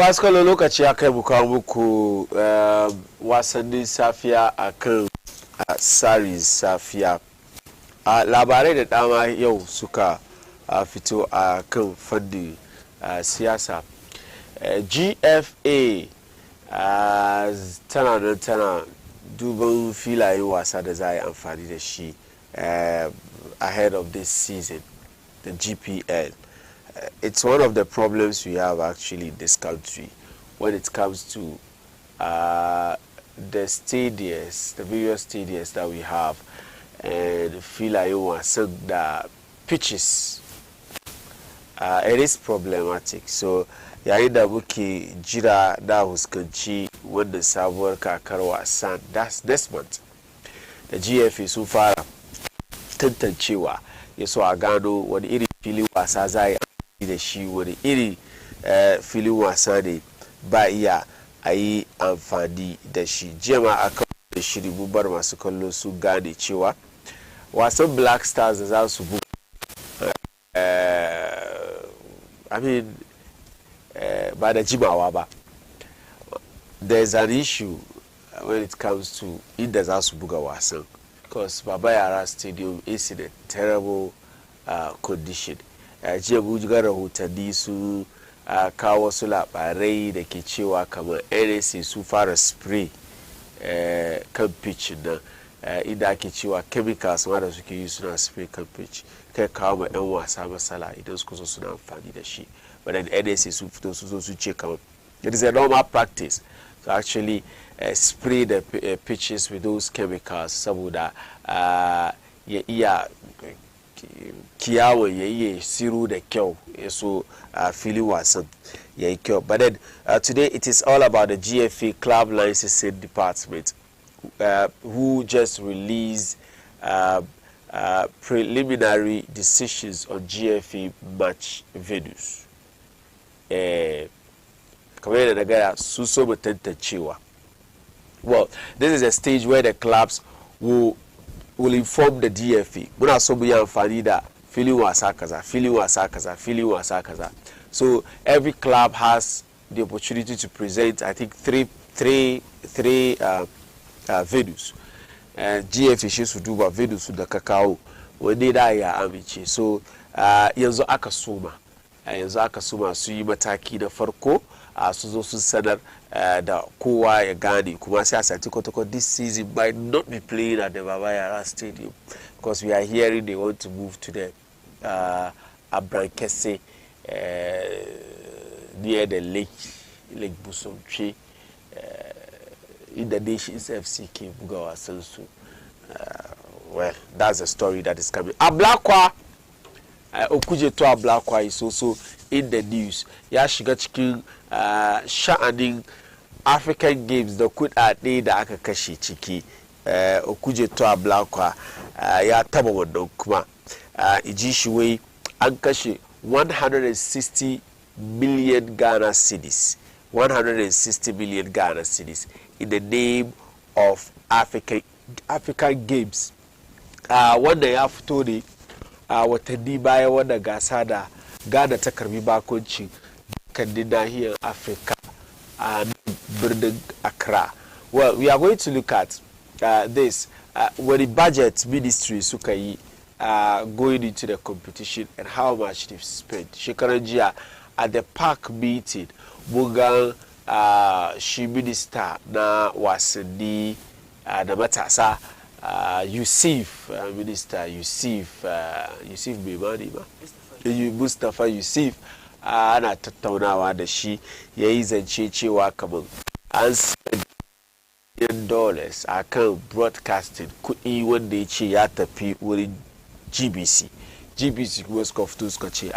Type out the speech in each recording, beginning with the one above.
masu kallon lokaci ya kai kawo muku wasannin safiya a kan Tsarin Safiya. Labarai da dama yau suka fito a kan fannin siyasa. GFA tana duban filayen wasa da za a yi amfani da shi ahead of this season, the GPL. It's one of the problems we have actually in this country when it comes to the stadiums, the various stadiums that we have, and filayen wasan da pitches. It is problematic. So yayin da muke jira da huskanci wannan sabuwar kakar wasan, that's this month, the GFA sun fara tantancewa ya so a gano wani iri filin wasa za a yi da shi, wani iri filin wasa ne ba iya a yi amfani da shi. Jiya ma a kan da shiri mun bar masu kallo su gane cewa wasan Black Stars da za su buga ba da jimawa ba. There's an issue when it comes to inda za su buga wasan, because Baba Yara Stadium is in a terrible condition. Jiya mun ga rahotanni su kawo wasu labarai da ke cewa kamar NSA su fara spray kan pitch nan, inda ake cewa chemicals ma da suke yi suna spray kan pitch kai kawo ma 'yan wasa matsala idan suka zo suna amfani da shi. But then NSA su fito su zo su ce kamar it is a normal practice to actually spray the pitches with those chemicals saboda ya iya kiyawon ya iya siru da kyau ya so filin wasan ya yi kyau. But then today it is all about the GFA Club Licensing Department, who just released preliminary decisions on GFA match venues. Kamar yadda na gaya su so mu tantancewa. Well, this is a stage where the clubs will inform the DFA. Muna so mu yi amfani da filin wasa kaza, filin wasa kaza, filin wasa kaza. So every club has the opportunity to present, I think, three venues. GFA shi su duba venues da ka kawo wanda da ya amince. So yanzu aka suma su yi mataki na farko su zo sun sanar da kowa ya gane, kuma sai a santi kotoko this season might not be playing at the Baba Yara Stadium because we are hearing they want to move to the Abrankese near the Lake Busomtwe in the Nations FCK buga wasan su. Well, that's a story that is coming. Ablakwa Okuje to Ablakwa is also in the news. Ya shiga cikin sha'anin African Games da kudade da aka kashe ciki. Okuje to Ablakwa ya taba wannan kuma iji shi wai an kashe 160 million Ghana cedis. 160 million Ghana cedis in the name of African Games. Wanda ya fito ne watanni baya wanda gasa da Ghana ta karbi bakunci kan nahiyar Africa a birnin Accra. Well, we are going to look at this when the budget ministry suka yi going into the competition and how much they've spent. Shekaran jiya at the park meeting bugan shi minister na wasanni da matasa Yusuf minister Yusuf Memani ma Mustafa Yusuf ana tattaunawa da shi yayi zance cewa kamar an spend $1 akan broadcasting kuɗi wanda ya ce ya tafi wurin GBC kuma suka fito suka ce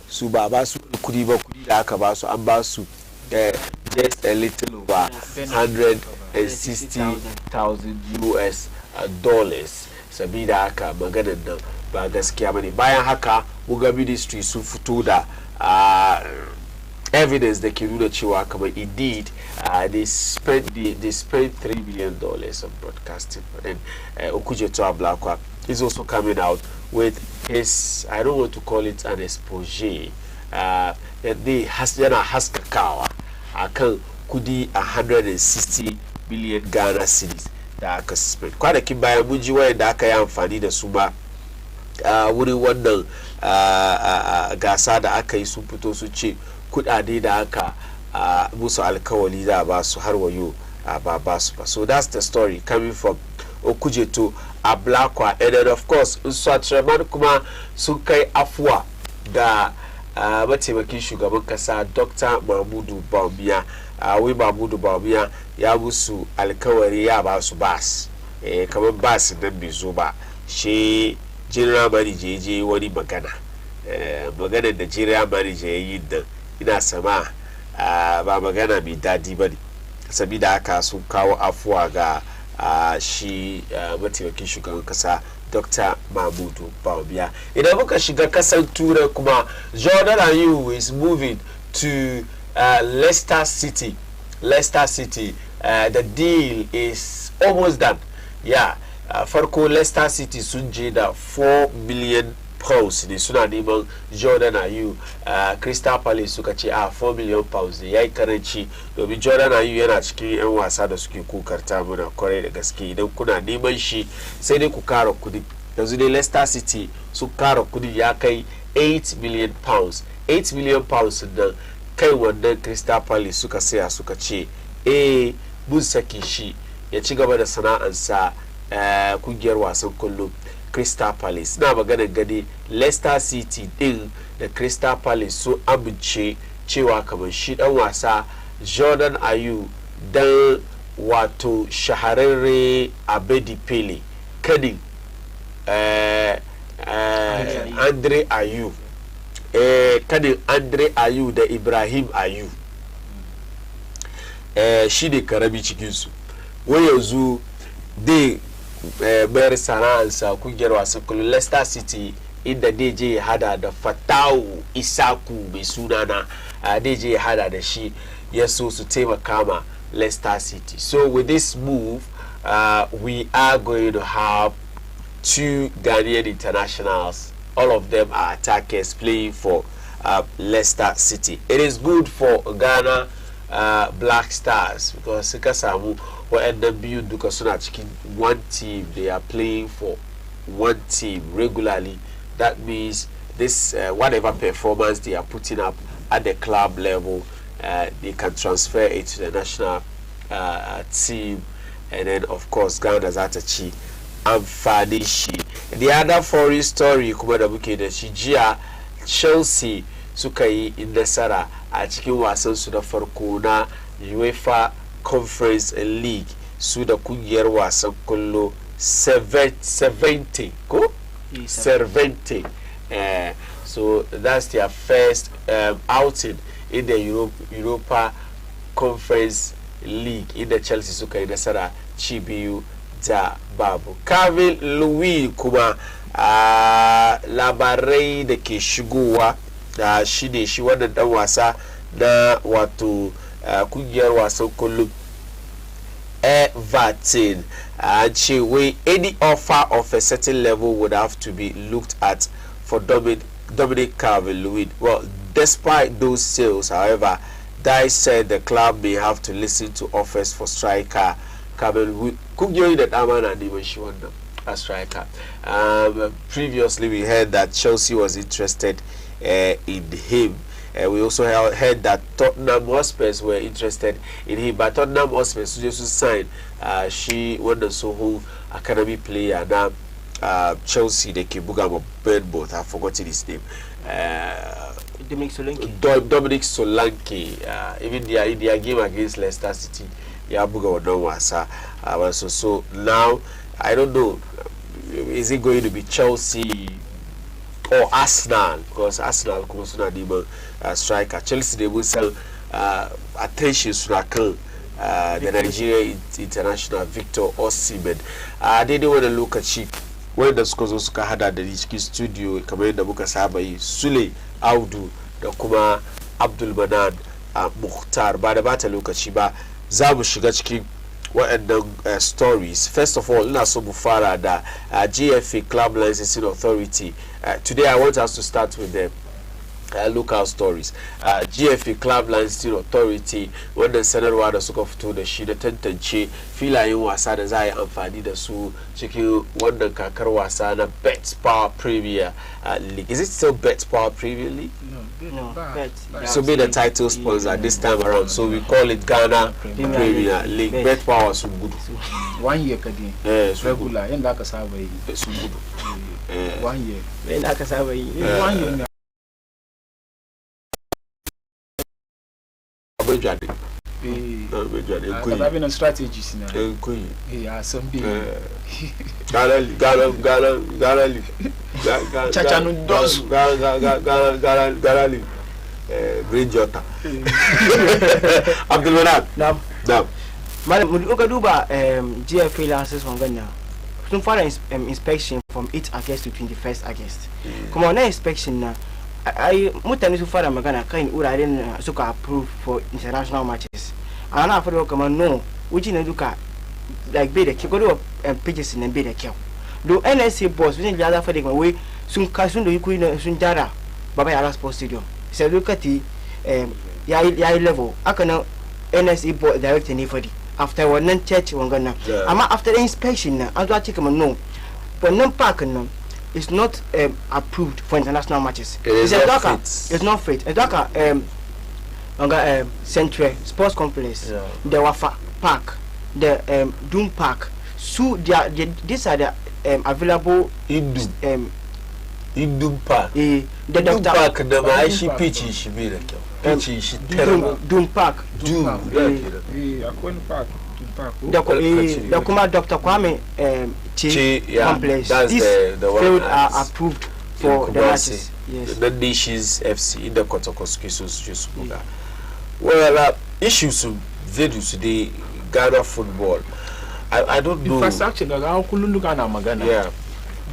su ba su kuɗi ba, kuɗi da aka ba su an ba su just a little over $160,000 sabida haka maganar nan ba gaskiya bane. Bayan haka buga ministry sun fito da evidence da ke nuna cewa kamar indeed they spent $3 million on broadcasting. But then Okuje to Ablakwa is also coming out with his, I don't want to call it an expose, yana haskakawa akan kudi 160 million Ghana cedis da aka spend. Kwanakin bayan mun ji wayan da aka yi amfani da su ba wurin wannan gasa da aka yi sun fito su ce kudade da aka musu alkawali da ba su har wayo ba su ba. So that's the story coming from Okuje to Ablakwa. And then of course Nswatraman kuma sun kai afuwa da mataimakin shugaban kasa Dr. Mahmudu Bawumia. Wai Mahmudu Bawumia ya musu alkawari ya ba su bas kamar bas nan bai zo ba, shi general manager je wani magana da general manager ya yi nan ina sama ba magana mai dadi ba ne, sabida haka sun kawo afuwa ga shi mataimakin shugaban kasa Dr. Mahmudu Bawumia. Idan muka shiga kasan Turai kuma, Jordan Ayew is moving to Leicester City. The deal is almost done. Yeah, farko Leicester City sun je da 4 million pounds ne suna neman Jordan Ayew. Crystal Palace suka ce 4 million pounds ne yayi karanci, domin Jordan Ayew yana cikin 'yan wasa da suke kokarta muna kwarai da gaske. Idan kuna neman shi sai dai ku kara kudi. Yanzu dai Leicester City sun kara kudi ya kai 8 million pounds. 8 million pounds nan kai wannan Crystal Palace suka saya suka ce mun saki shi ya ci gaba da sana'ansa kungiyar wasan kullum Crystal Palace. Na magana gani Leicester City din da Crystal Palace sun amince cewa kamar shi dan wasa Jordan Ayew dan wato shahararre Abedi Pele kadin Andre Ayew kadin Andre Ayew da Ibrahim Ayew shi ne karami cikinsu, wai yanzu dai bayar sana'ansa kungiyar wasan kullum Leicester City, inda dai je ya hada da Fatawu Isaku mai sunana, dai je ya hada da shi ya so su taimaka ma Leicester City. So with this move we are going to have 2 Ghanaian internationals. All of them are attackers playing for Leicester City. It is good for Ghana Black Stars because suka samu waɗannan biyu duka suna cikin one team. They are playing for one team regularly. That means this whatever performance they are putting up at the club level, they can transfer it to the national team, and then of course Ghana za ta ci amfani shi. The other foreign story kuma da muke da shi jiya, Chelsea suka yi nasara a cikin wasan su na farko na UEFA Conference League su da kungiyar wasan kullo 70 ko 70. So that's their first outing in the Europa Conference League, inda Chelsea suka yi nasara ci biyu da babu. Calvin Louis kuma labarai da ke shigowa da shi ne shi wannan dan wasa na wato kungiyar wasan kullum Everton, and she way any offer of a certain level would have to be looked at for Dominic Calvert-Lewin. Well, despite those sales, however, Dice said the club may have to listen to offers for striker Calvert-Lewin. Kungiyoyi da dama na neman shi wannan a striker. Previously we heard that Chelsea was interested in him. We also heard that Tottenham Hotspurs were interested in him, but Tottenham Hotspurs just signed she wannan Soho academy player now Chelsea they ke buga ma Bournemouth. I've forgotten his name. Dominic Solanke. Even their game against Leicester City, ya buga wannan wasa. So now I don't know, is it going to be Chelsea or Arsenal? Because Arsenal kuma suna neman striker. Chelsea they will sell attention suna kan the Nigeria international Victor Osimhen. Daidai wannan lokaci wanda suka zo suka hada da cikin studio kamar yadda muka saba yi, Sule Audu da kuma Abdul Manan Mukhtar. Ba da bata lokaci ba za mu shiga cikin waɗannan stories. First of all, ina so mu fara da GFA Club Licensing Authority. Today I want us to start with the local stories. GFA Club Licensing Authority wanda sanarwa da suka fito da shi da tantance filayen wasa da za a yi amfani da su cikin wannan kakar wasa na Bet Power Premier League. Is it still Bet Power Premier League? No, Bet. So be the title sponsor this time around. So we call it Ghana Premier League. Bet Power Sumbudu. 1 year kadi. Regular. Yanda aka saba yi. Sumbudu. 1 year. Yanda aka saba yi. 1 year. I've been on strategies now. Yeah, some big. Ghana Green Jota. Abdul Manab. Now. Madam, we look at GFA licenses from Ghana. Some further inspection from 8 August to 21st August. Come on, inspection now. I mutane su fara magana kan uraren suka approve for international matches. Ana fara kuma no, wuji na duka like be da ke godo pages na be da kyau. Do NSA boss within the other fara way sun kasun da yuku sun jara baba yara sports stadium. Sai lokati yayi level aka na NSA boss director ne fadi after wannan church wangana. Amma after the inspection na an zo ce kuma no. Wannan park nan is not approved for international matches. It's not fit. It's like Central Sports Complex, the Wafa Park, the Doom Park. So these are the available in Doom Park. The Doom Park, the Maishi pitch should be like Doom Park. The Kuma Dr. Kwame complex. That's the one field are approved for the matches. Yes. The Nations FC in the Kotokoskisus. Well, issues of videos today, Ghana football. I don't know. Infrastructure, Magana. Yeah.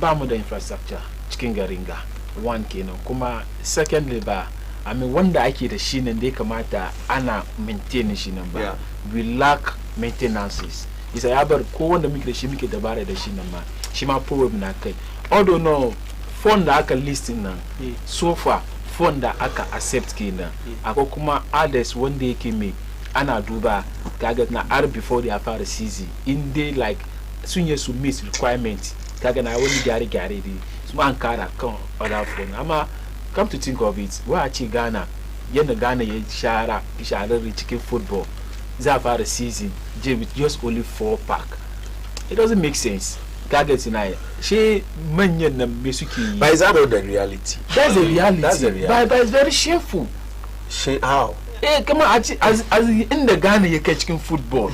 Bamu the infrastructure, cikin garinga. One kenan. Kuma secondly ba, I mean wanda ake da shi nan dai kamata ana maintain shi nan ba. We lack maintenances. Isa ya bar ko wanda muke da shi muke dabara da shi nan ma. Shi ma problem na kai. Although no fund da aka listing nan so far fund da aka accept kenan. Akwai kuma others wanda yake mai ana duba kaga na are before they fara season in day like sun yi su meet requirement kaga na wani gyare dai su an kara kan other phone amma come to think of it wa a ce Ghana yanda Ghana ya shahararri cikin football za fara season with just only 4 pack. It doesn't make sense. Kaga tonight she manyan nan me suke yi. But is that not the reality? That's the reality. That's the reality. But it's very shameful. How? Come on, as in the Ghana you catch cikin football.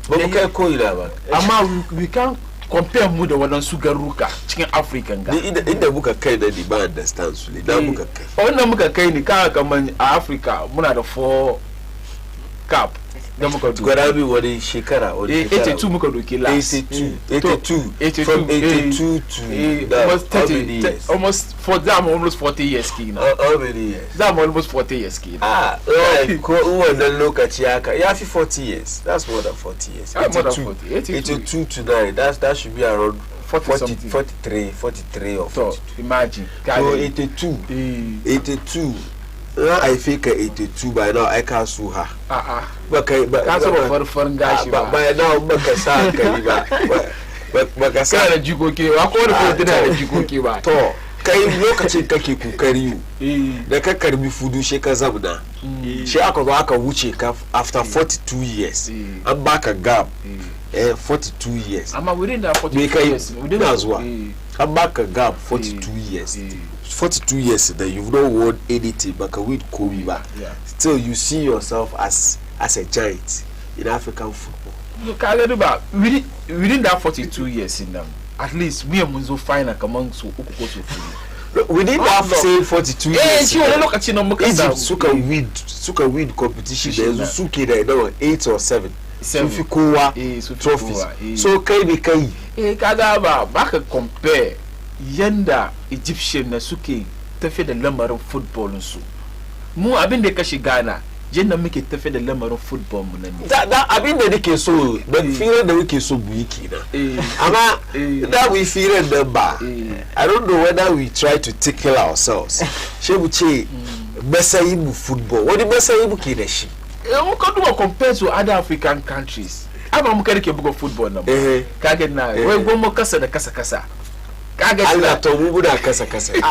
But we can't call it that. Amma we can't compare mu da wannan sugaruka cikin African ga. Inda muka kai da ba understand su ne. Da muka kai. Wannan muka kai ni kaman a Africa muna da 4 cup. Da muka do. Gwada mi wani shekara wani shekara. 82 muka doke last. 82. From 82 to almost 30 years. Almost for them almost 40 years kina. How many years? Them almost 40 years kina. Ko wannan lokaci haka ya fi 40 years. That's more than 40 years. 82 to 9. That should be around 43 or 42. Imagine. So 82. I think 82 by now I can't sue her. But that's what for gashi ba. By now baka sa kai ba. Baka sa da jikoke ba ko da da jikoke ba. To kai lokacin kake kokari da ka karbi fudu she ka zabna. She aka zo aka wuce ka after 42 years. An baka gap 42 years. Amma within that 42 years within as well. An baka gap 42 years. 42 years that you've not won anything but with Kobe back. Still you see yourself as a giant in African football. Within that 42 years in them, at least we are Munzo fine among so within that same 42 years. Egypt suka win competition there suke da now 8 or 7 trophies. So kai kaga ba ka compare yanda Egyptian na suke tafi da lamarin football su mu abin da kashi Ghana yanda muke tafi da lamarin football mu nan da abin da nake so da firar da muke so mu yi kenan amma da we firar da ba I don't know whether we try to tickle ourselves she mu ce Besayibu football. What the Besayibu Kineshi? You can do compared to other African countries. I'm a mechanic of football now. Kaget na. We go mo kasa da kasa. Kaget na to mu buda kasa.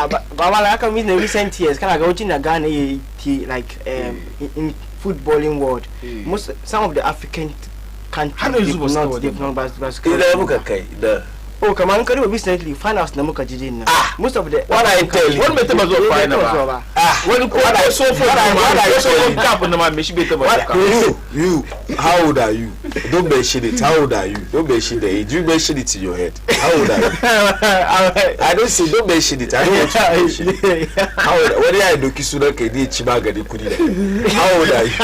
But I can in the recent years, can I go to Ghana like in footballing world? Some of the African countries they've not basketball. Oh, come on, can you recently find out Namuka Jidin? Most of the what I tell you, one meter was final. What I saw for cup on my mission. You, how old are you? Don't mention it. How old are you? Don't mention the age. You mention it in your head. How old are you? I don't say don't mention it. I don't want to mention it. How old? When I do Kisuna Kedi Chimaga di Kudina. How old are you?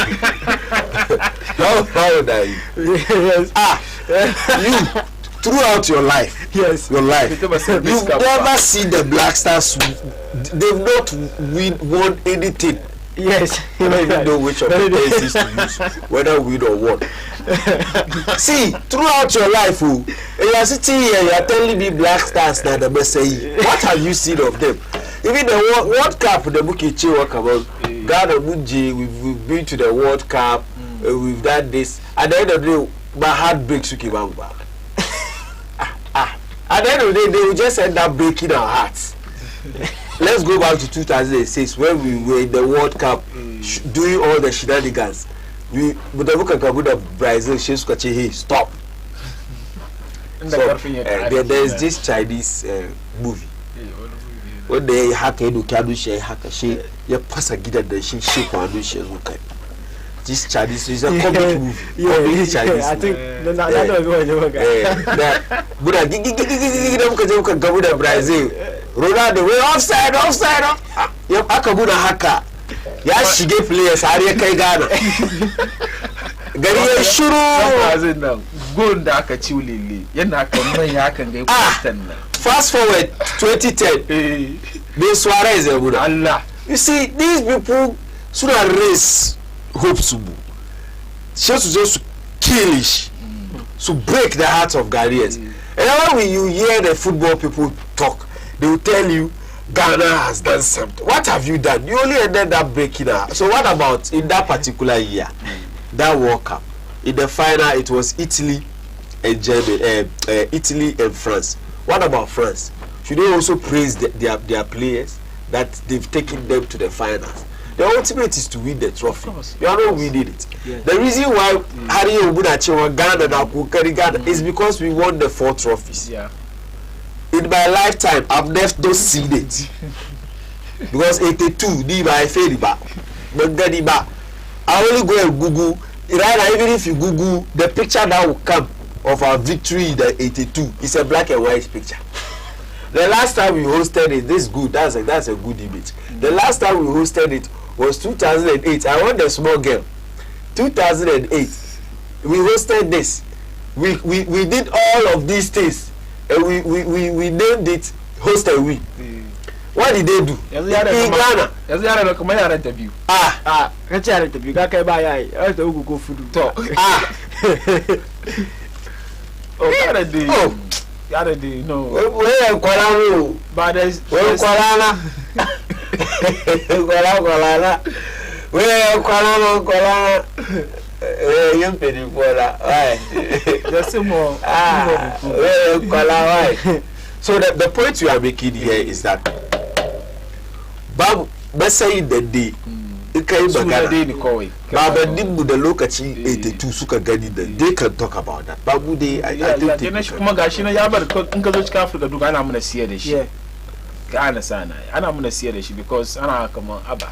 How old are you? You. Throughout your life, your life, you've never seen the Black Stars. They've not won anything. Yes, you don't even know which of the places to use, whether win or won. See, throughout your life, and you are sitting here, you are telling me Black Stars now the Messiah. What have you seen of them? Even the World Cup, the Bukichi work about Ghana Munji, we've been to the World Cup, we've done this. At the end of the day, my heart breaks. At the end of the day, they will just end up breaking our hearts. Let's go back to 2006 when we were in the World Cup doing all the shenanigans. But the book of Brazil, hey, stop. So, there's this Chinese movie. When they hack a she pass a gida the she shake one do she look at. This Chinese is a comic movie. Chinese. I think that's Buddha Brazil. Ronaldo, we offside. Yep, Akabuda Haka. Yes, she gave players. Aria Kaigana. Gary Shuru. Good Daka Chuli. Fast forward 2010. They Suarez. Allah. You see, these people should have raised hopes. She has to just kill it. To break the hearts of Ghanaians. And when you hear the football people talk, they will tell you Ghana has done something. What have you done? You only ended up breaking her. So what about in that particular year, that World Cup? In the final, it was Italy and Germany, Italy and France. What about France? Should they also praise their players that they've taken them to the finals? The ultimate is to win the trophy. You are not winning it. Yes. The reason why Harry Obunachi or Ghana Ghana is because we won the 4 trophies. Yeah. In my lifetime, I've never seen it. Because 82, I only go and Google. Right now, even if you Google the picture that will come of our victory in the 82, it's a black and white picture. The last time we hosted it, this is good. That's a good image. The last time we hosted it was 2008. I want the small girl. 2008. We hosted this. We did all of these things. And we named it Hosted We. What did they do? In Ghana. Interview. interview. Yada de no. Where Kuala But there's Kuala. Where Kuala. Young penny Kuala. Why? There's some more. Where Kuala. Why? So the point you are making here is that Babu Messay the day. Baba Nimbu the lokaci 82 suka gani da they can talk about that. Babu dai I think kuma gashi na ya bar in ka zo cikin Africa duka ana muna siya da shi. Ana sana ana muna siya da shi because ana kaman aba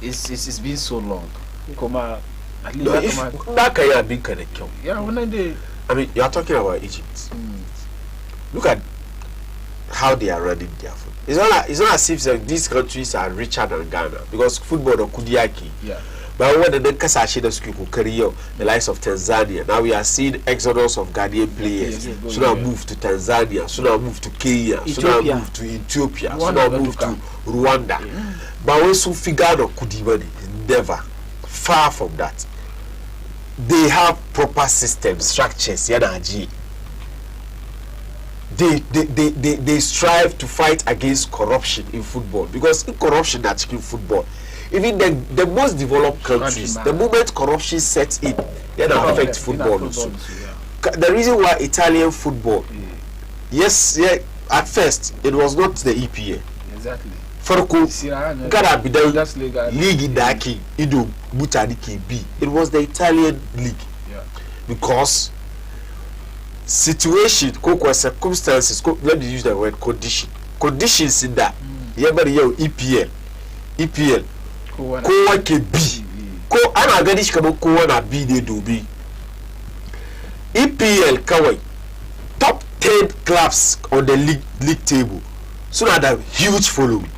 it's been so long. Kuma at least that kai abin ka da kyau. Yeah, wannan dai I mean you are talking about Egypt. Look at how they are running their football. It's not as if these countries are richer than Ghana because football or Kudiaki. Yeah. But when the Kasashe career, the likes of Tanzania, now we are seeing exodus of Ghanaian players. So now move to Tanzania, so now move to Kenya, so now move to Ethiopia, so now move to Rwanda. But when some figure of Kudimani, never. Far from that. They have proper systems, structures, They strive to fight against corruption in football because in corruption that's in football even the most developed countries, the moment corruption sets in, then affect football also. The reason why Italian football, yes, yeah, at first it was not the EPA. Exactly. Farko gara bidan league daki ido mutani ke bi. It was the Italian league. Yeah. Because situation, circumstances, let me use the word conditions in that. Yabari yo EPL. Kowa ke bi. Ko ana gani shi kamar kowa na bi ne dobi. EPL kawai top 10 clubs on the league table. So that a huge following.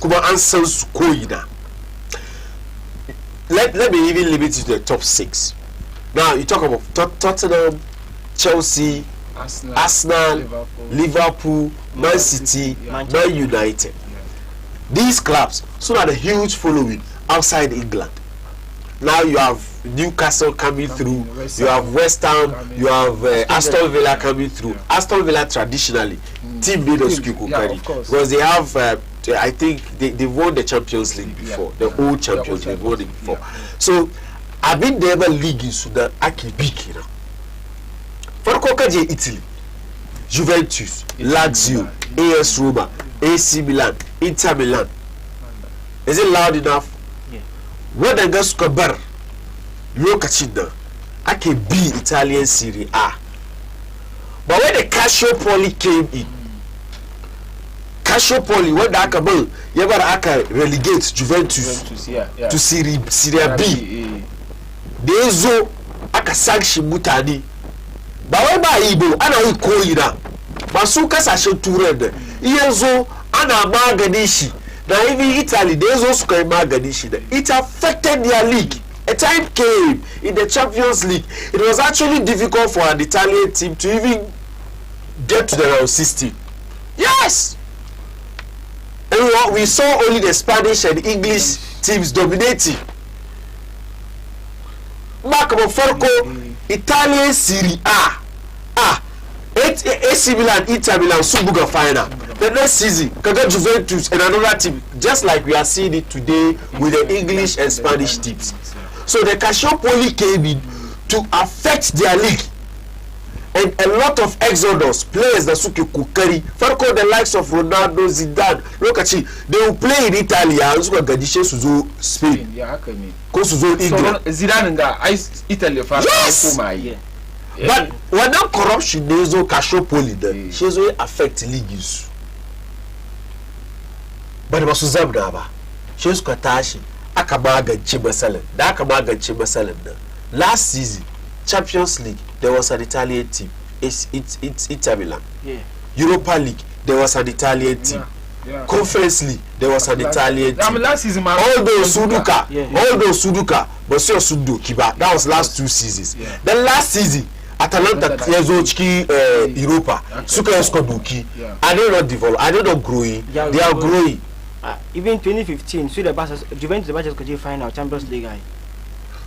Kuma an san su koyina. Let me even limit it to the top 6. Now you talk about Tottenham, Chelsea, Arsenal, Liverpool, Man City, Man United. These clubs so that a huge following outside England. Now you have Newcastle coming through, you have West Ham, you have Aston Villa coming through. Aston Villa traditionally team made us because they have I think they won the Champions League before, the old champions, they won it before. So I've been never league in Sudan aki big, you know. For Kokaje Italy, Juventus, Lazio, AS Roma, AC Milan, Inter Milan. Is it loud enough? Wanda ga suka bar lokacin da ake bi Italian Serie A. But when the Calciopoli came in, Calciopoli wanda aka bar ya bar aka relegate Juventus to Serie B. Da yazo aka sanction mutane. Ba wai ba yi bo ana yi koyi na. Ba su kasashen turai da yazo ana magani shi. Now even Italy, they also came magani. It affected their league. A time came in the Champions League. It was actually difficult for an Italian team to even get to the round 16. Yes. And we saw only the Spanish and English teams dominating. Marco Farco, Italian Serie A. AC Milan, Inter Milan, Subuga final. The next season, Kaga Juventus and another team, just like we are seeing it today with the English and Spanish teams. So the Calciopoli came in to affect their league. And a lot of exodus, players that Suki Kukari, Farco, the likes of Ronaldo, Zidane, look at you, they will play in Italy and Suka Gadisha Suzo Spain. Go Suzo England. Zidane and Italy for yes! But when that corruption is no Calciopoli, then she's will affect leagues. But it was Zabdaba. She's Katashi, Akamaga Chibasalan, Dakamaga Chibasalan. Last season, Champions League, there was an Italian team. It's Inter Milan. Yeah. Europa League, there was an Italian team. Yeah. Conference League, there was an Italian team. Last season, all those Suduka, but still Sudu Kiba. That was last 2 seasons. Yeah. Then last season, Atalanta Klezochki Europa, Suka Skoduki. Are they not developing? Are they not growing? Yeah, they are growing. Even 2015, so the Juventus could get final Champions League.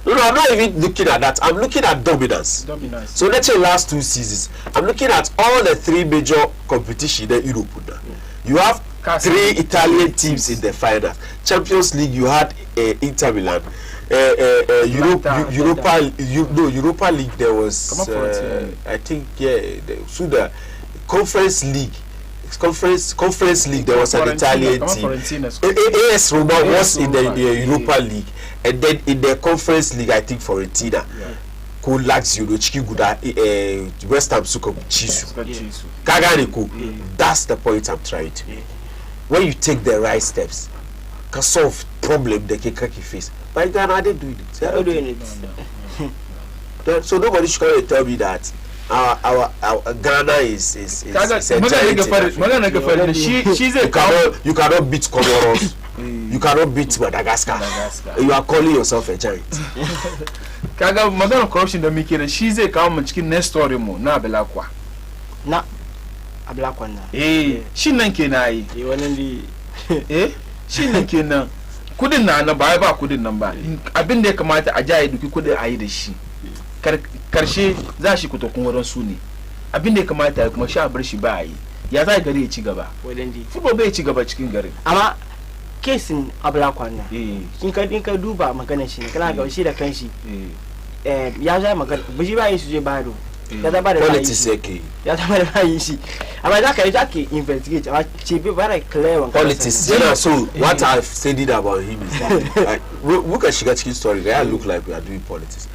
No, I'm not even looking at that. I'm looking at dominance. So let's say last 2 seasons. I'm looking at all the 3 major competitions in Europe. You have 3 Italian teams in the final. Champions League, you had Inter Milan. Europa League, there was I think so the Conference League, there was an Italian team. AS Roma was in the Europa League, and then in the Conference League, I think Fiorentina, who Lazio, Chiki Guda, West Ham, Suko Chisu, Kaganiko. That's the point I'm trying to make. When you take the right steps, can solve problem the Kekaki face. But Ghana, they do it. They are doing it. So nobody should come and tell me that our Ghana is you cannot beat Comoros. You cannot beat Madagascar. You are calling yourself a giant. Kaga Madonna corruption da muke da shi zai kawo mu cikin next story mu na Ablakwa. Na Ablakwa na. Shi nan kenan yi. Wannan di shi nan kenan. Kudin na ba kudin nan ba. Abin da ya kamata a jaye duki kudin ayi da shi. Karshe za shi kutokun wurin su ne. Abin da ya kamata kuma sha bar shi ba yi. Ya za gari ya ci gaba. Wadan di. Football bai ci gaba cikin garin. Amma case in Ablakwana. Inka duba magana shi kana ga shi da kanshi. Ya za magana buji ba yin su je baro. Ya da ba da politics yake. Ya da ba da yin shi. Amma da kai zaki investigate amma ce be very clear on politics. You know, so what I've said about him is that we can shiga cikin story. I look like we are doing politics.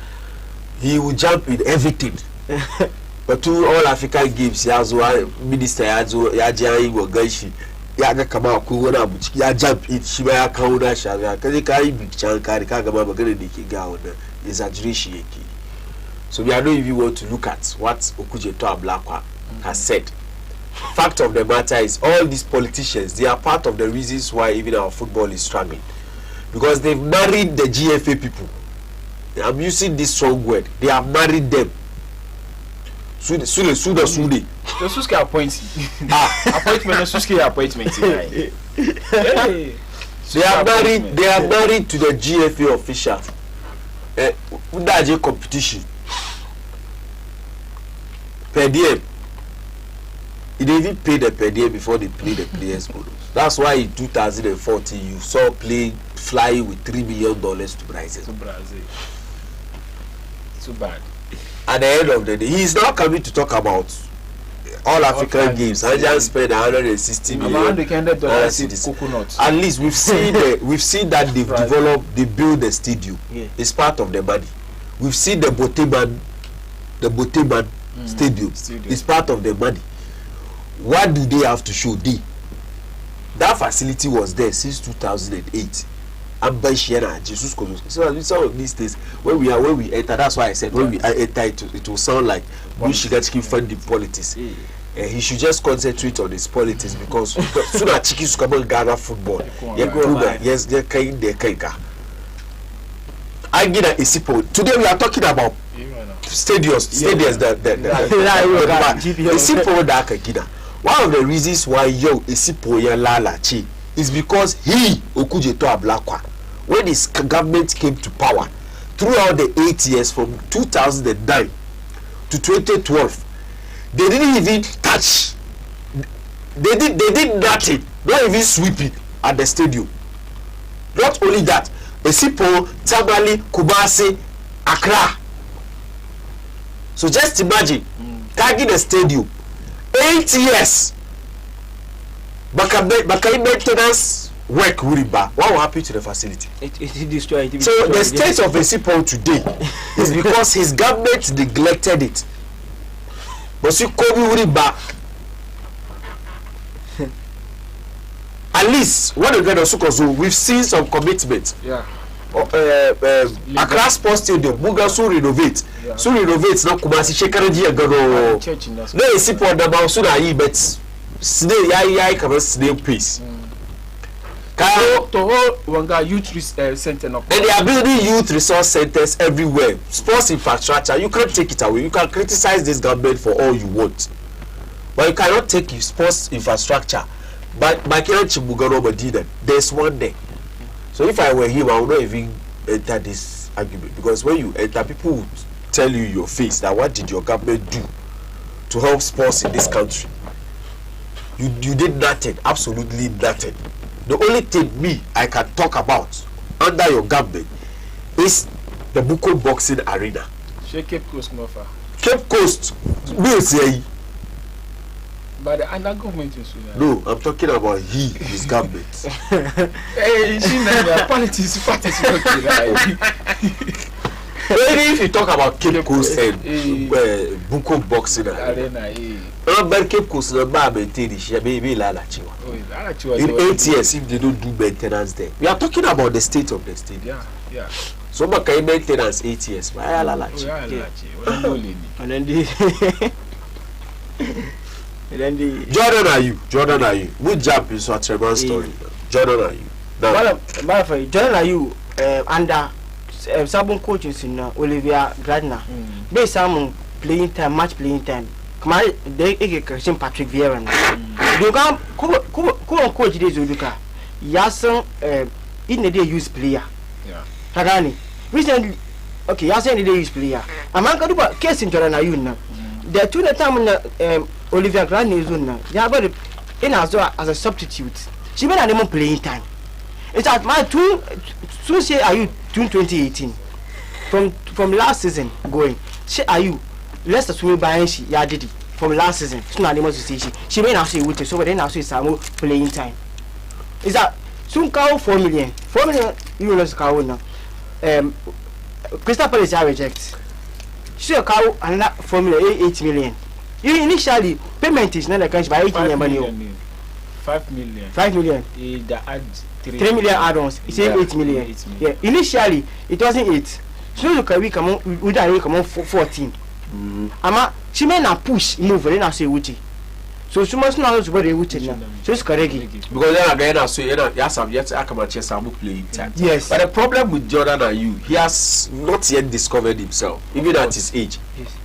He will jump in everything. But to all African games, ya zo minister ya zo ya je yi wa ganshi ya ga kama ko wani abu ya jump in shi ba ya kawo na shaga kaje kai bichan kare ka ga ma magana da ke ga wannan exaggeration yake. So we are not even want to look at what Okujeto Ablakwa has said. Fact of the matter is all these politicians, they are part of the reasons why even our football is struggling, because they've married the GFA people. I'm using this strong word. They have married them. Sude. The Suske appointment. Appointment. Suske appointment. They are married to the GFA official. Udaje competition. Per diem. They even pay the per diem before they play the players bonus. That's why in 2014 you saw flying with $3 million to Brazil. Too bad. At the end of the day, he is now coming to talk about all African games. I just spent 160 million. At least we've seen that they've built the stadium. Yeah. It's part of the money. We've seen the Boteman stadium. It's part of the money. What do they have to show? That facility was there since 2008. Jesus, so some of these days when we enter, that's why I said when we enter it will sound like Bushigachiki funding politics. He should just concentrate on his politics, because soon as Chiki come on Ghana football, yes, they're kind of. I get a Isipo. Today we are talking about stadiums. Isipo Daka Gina. One of the reasons why Isipo Lala Chi is because he Okujeto Ablakwa, when his government came to power throughout the 8 years from 2009 to 2012, they didn't even touch. They did nothing, not even sweeping at the stadium. Not only that, Esipo, Tamale, Kumasi, Accra. So just imagine, tagging the stadium, 8 years. But maintenance work Uriba. What will happen to the facility? It destroyed. So the state of Esipo today is because his government neglected it. But you Kobe Uriba. At least what you get on Sukozo, we've seen some commitment. Yeah. Accra Sports Stadium, Muga so renovate. Yeah. So renovate now Kumasi Shekaraji Agano. No Esipo Dama so na yi bet. Snail yai come snail pace. To whole Wanga youth center no. And they are building youth resource centers everywhere. Sports infrastructure, you can't take it away. You can criticize this government for all you want, but you cannot take sports infrastructure. But there's one day. So if I were him, I would not even enter this argument, because when you enter, people would tell you your face that what did your government do to help sports in this country? You did nothing, absolutely nothing. The only thing I can talk about under your government is the Buko boxing arena. Cape Coast, Mofa. Cape Coast, we'll say. But the under government is no, I'm talking about his government. Hey, she never politics. Maybe if you talk about Cape Coast and Buko boxing arena, Cape Coast no ba maintain it, maybe Lalachiwa. In 8 years, if they don't do maintenance there, we are talking about the state of the state. Yeah. So much maintenance 8 years. Why Lalachiwa? And then the Jordan are you? We jump into a tremendous story. Jordan are you? Jordan are you under Sabon coaches in Olivia Gardner. They some match playing time. Come on, they Christian Patrick Vieira. You come coach this Uduka. Yasan in the day use player. Yeah. Tagani. Recently, okay, Yasan in the day use player. A man can do a case in Jordan are you now. The two the time Olivia Gardner is now. They have in as a substitute. She made a playing time. It's at my two say are you 2018 from last season going. Say are you let's assume buying she ya did it from last season. So now they must say she may now say with so but then now say some playing time. Is that soon cow 4 million you know cow now. Crystal Palace I reject. She a cow another 4 million 8 million. You initially payment is not like cash by 8 million money. 5 million. 5 million. The add 3 million add-ons. It's 8 million. 8 million. Yeah. Initially it wasn't 8. So look at we come on we come on 14. Ama she may not push move then I say wuchi. So she must not know what they wuchi now. So it's correct. Because then again I say yes I'm yet I come and chess I'm playing time. Yes. But the problem with Jordan and you, he has not yet discovered himself, even at his age. Yes.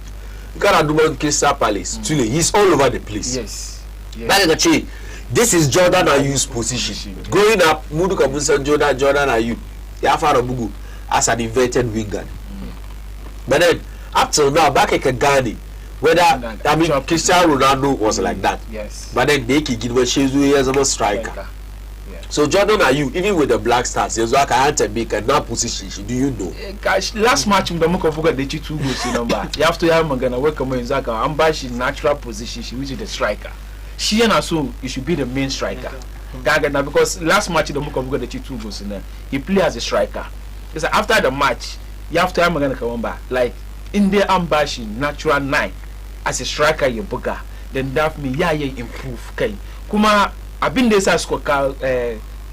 You gotta do one Crystal Palace. He's all over the place. Yes. Yes. This is Jordan Ayew's position. Growing up, Mudu Kabusa Jordan Ayew, Yafara Bugu as an inverted winger. But then up till now, back at Ghana, whether I mean Cristiano Ronaldo was like that. Yes. But then they can give a Shezu as a striker. Yeah. So Jordan Ayew, even with the Black Stars, there's like a big and now position. Do you know? Gosh, last match in the Moko forgot the 2 goals number. You have to have Magana welcome in Zaka. Ambashi natural position, which is the striker. She and Asu, you should be the main striker. Now because last match in the Moko forgot the 2 goals in there. He played as a striker. It's like after the match, you have to have Magana Kawamba. Like in the Ambashi natural 9 as a striker you buga. Then that me you improve. Okay. Kuma abin da yasa suka ka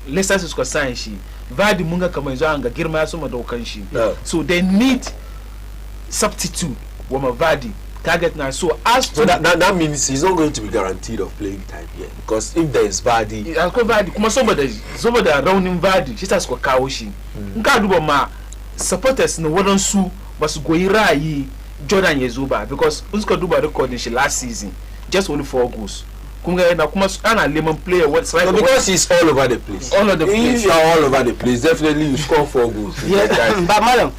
Leicester suka sign shi Vardy munga kamar yanzu an ga girma ya soma daukan shi so they need substitute wama Vardy target now so as to that means he's not going to be guaranteed of playing time here because if there is Vardy kuma saboda raunin Vardy shi ta suka kawo shi in ka duba ma supporters na wadansu basu goyi ra'ayi Jordan ya zo ba because in suka duba recording shi last season just only 4 goals. Ana lemon player what's right because he's all over the place. All over the place. If you are all over the place, definitely you score 4 goals. Yes, but madam,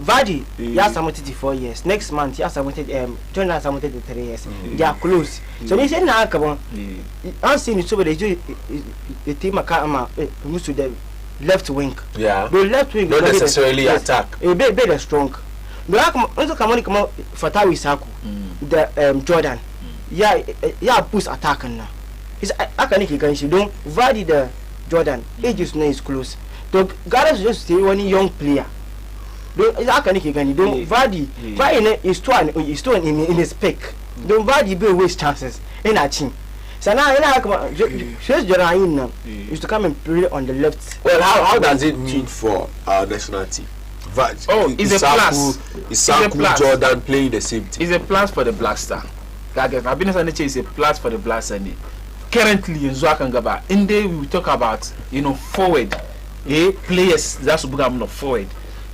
Vardy, he has submitted 4 years. Next month, he has submitted Jordan has submitted 3 years. They are close. So they say now, come on. I'm seeing it so they do the team moves to the left wing. Yeah. The left wing not necessarily attack. A bit strong. But also come on Fatawi Saku, the Jordan. Yeah, push attack now. It's I can don't Vardy the Jordan. Age is not is close. So Gareth just say one young player. Don't I can don't Vardy. Vardy is still in his peak. Don't Vardy be waste chances in a team. So now Jordan now used to come and play on the left. Well, how does it mean for our national team? It's a plus. Isaku Jordan playing the same team. It's a plus for the Black Star. Happiness and nature is a plus for the Black Star. Currently in Zwakangaba, in there we talk about forward, players that's become forward.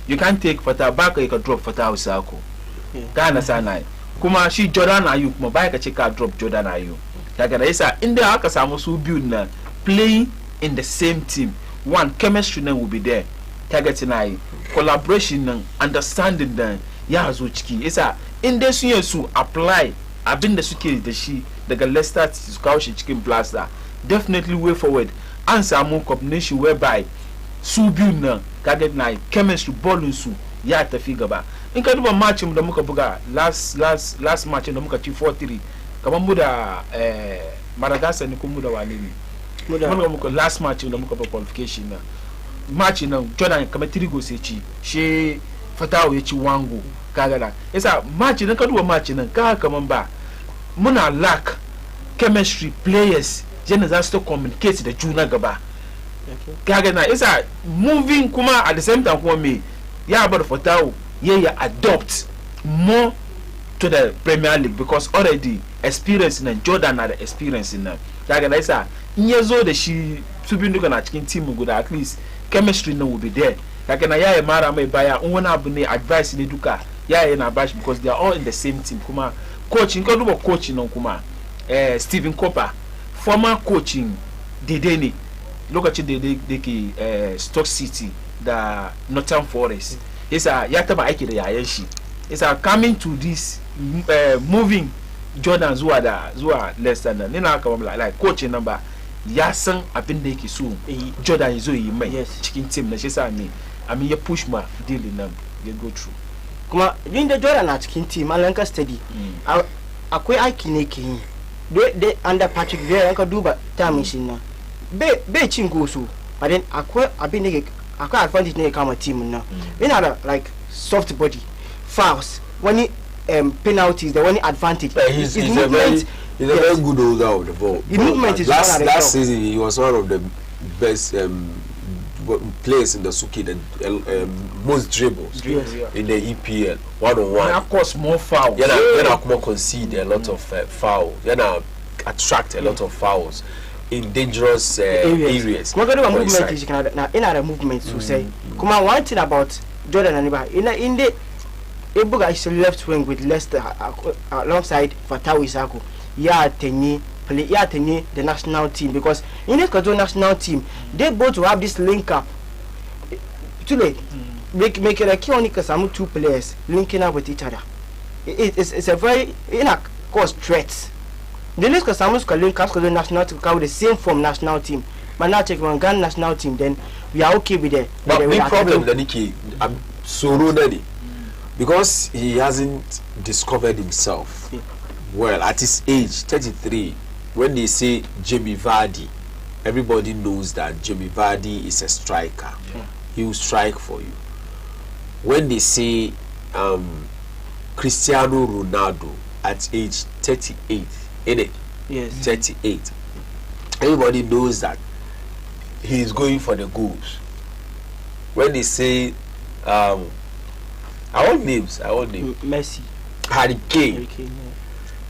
You can't take Fata back or you can drop Fata Isaku. Ghana Sanai. Kuma she Jordan Ayew, Mobile can check out drop Jordan Ayew. In there Akasamosu build playing in the same team. One chemistry will be there. Targeting collaboration understanding then Yazuchiki. It's in this year to apply. I've been the suki the she the Leicester Scoush chicken plaster. Definitely way forward. Answer more combination whereby Subuna target night chemistry ball su ya ta figure ba. In ka duba match mu da muka buga last match da muka ci 4-3 kaman mu da Madagascar ne kuma da wani ne. Muka last match da muka qualification na. Match na Jordan kamar 3 goals ya ci she Fatawu ya ci 1 goal kaga da yasa match na ka duba match nan ka kaman ba muna lack chemistry players yana za su communicate da juna gaba kaga na yasa moving kuma at the same time kuma me ya bar Fatawu ya adopt more to the Premier League because already experience na Jordan na the experience na kaga na yasa in yazo da shi su bin duka na cikin team guda at least chemistry na will be there kaga na ya mara mai baya in wani abu ne advice ne duka ya na bash because they are all in the same team kuma coaching ka duba coaching nan kuma Stephen Cooper former coaching Dedene lokacin da ke Stoke City da Nottingham Forest yasa ya taba aiki da yayan shi yasa coming to this moving Jordan zuwa Leicester nan ina kama like coaching number ya san abin da yake so Jordan ya zo yi mai cikin team na shi sa ne ya push ma deal nan ya go through kuma inda Jordan na cikin team Alanka steady akwai aiki ne ke yi de under Patrick Vieira ka duba time shi na be cin go so but then akwai abin da akwai advantage ne kama team na yana da like soft body fouls wani penalties the one advantage he's a very good holder of the ball. Last season he was one of the best players in the Suki, the most dribbles in the EPL, 1-on-1. And of course more fouls. Then concede a lot of fouls. Then attract a lot of fouls in dangerous areas. What kind of movement is in other movements to say? Come on, one thing about Jordan and in the Ebuga is left wing with Leicester alongside Fatawu Isako. Tenye the national team, because in this national team they both have this link up today. Make it a key only because I'm two players linking up with each other. It's a very course threat. The list because I'm link up because national team with the same form national team. But now check one Ghana national team, then we are okay with it. But the problem Daniki so ready because he hasn't discovered himself. Well, at his age, 33, when they say Jamie Vardy, everybody knows that Jamie Vardy is a striker. He will strike for you. When they say Cristiano Ronaldo at age 38, isn't it? Yes. 38. Everybody knows that he is going for the goals. When they say, I want names. Messi. Harry Kane. Yeah.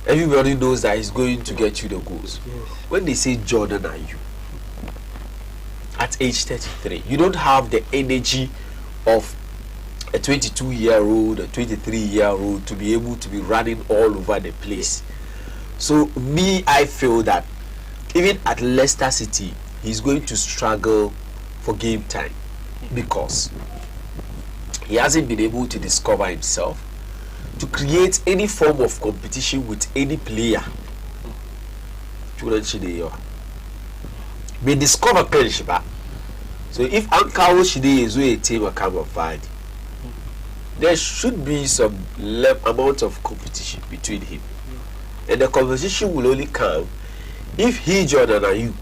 Everybody knows that he's going to get you the goals. Yes. When they say Jordan are you at age 33, you don't have the energy of a 22-year-old, a 23-year-old to be able to be running all over the place. So me, I feel that even at Leicester City, he's going to struggle for game time because he hasn't been able to discover himself, to create any form of competition with any player. May discover Kenishiba. So if Ankawo Shide is a team of Vardy, there should be some amount of competition between him. And the competition will only come if he, Jordan, and you,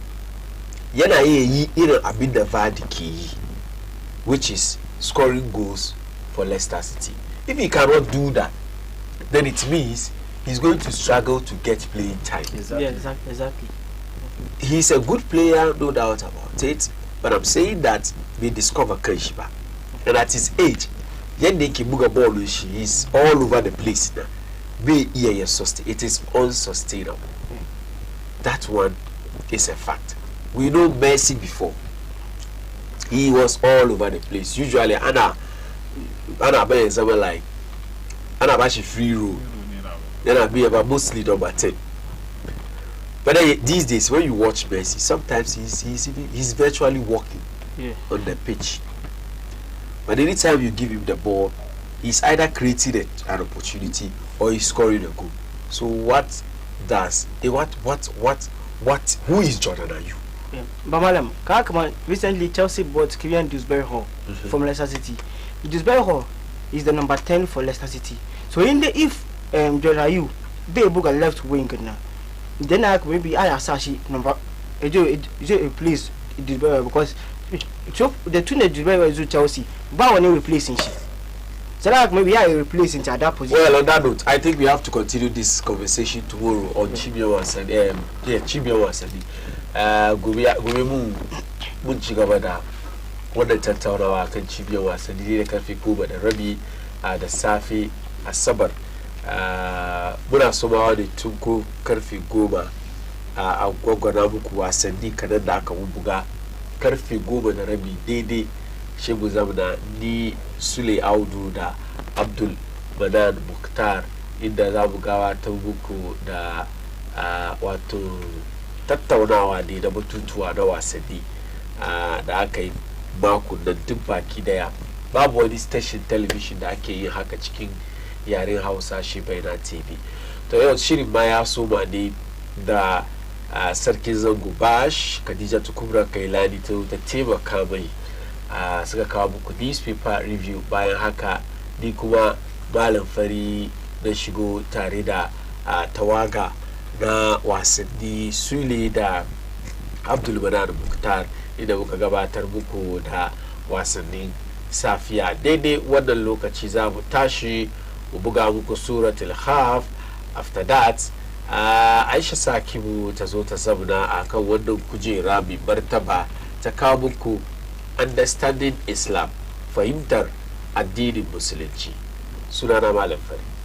abin the Vardy key, which is scoring goals for Leicester City. If he cannot do that, then it means he's going to struggle to get playing time. Exactly. Yeah, exactly. He's a good player, no doubt about it. But I'm saying that we discover Kenishiba. And at his age, he's all over the place now. It is unsustainable. That one is a fact. We know Messi before. He was all over the place. Usually, Anna is somewhere like Anna Bashi free roll. Then I'll be about mostly number 10. But these days, when you watch Messi, sometimes he's virtually walking on the pitch. But anytime you give him the ball, he's either creating an opportunity or he's scoring a goal. So what does who is Jordan are you? Yeah. But madam, recently Chelsea bought Kylian Dewsbury-Hall from Leicester City. Dewsbury-Hall is the number 10 for Leicester City. So if Jordan are you, they book a left wing now. Then maybe I Sashi number a place because the two Dewsbury is Chelsea, but when you replacing she. So maybe I replace into that position. Well, on that note, I think we have to continue this conversation tomorrow on Chibia Wasannin. Chibia Wasannin. Gubemu Munchigabada. What the Tatawa can Chibia Wasannin, the Cafe Kuba, the Rabi, the Safi, a Sabar. Muna Soma, the Tunku, Karfi Goma, a Goganabuku, Wasannin, Canada, Kamubuga, Karfi Goma, the Rabi, Dede. Shebu Zamna ni Sule Audu da Abdul Manan Mukhtar inda za mu gawa ta muku da wato tattaunawa ne da batutuwa na wasanni da aka yi makon nan tun baki daya. Babu wani station television da ake yin haka cikin yaren Hausa shi Baina TV. To yau shirin ma ya soma ne da sarkin zango bash Khadija Kubra Kailani ta taimaka mai suka kawo muku newspaper review. Bayan haka ni kuma malam fari na shigo tare da tawaga na wasanni Sule da Abdul Manar Muktar idan muka gabatar muku da wasannin safiya. Daidai wannan lokaci za mu tashi mu buga muku suratul Khaf. After that Aisha Sakibu ta zo ta zamna a kan wannan kujera mai martaba ta kawo muku understanding Islam, fahimtar addinin musulunci. Sunana Malam Fari.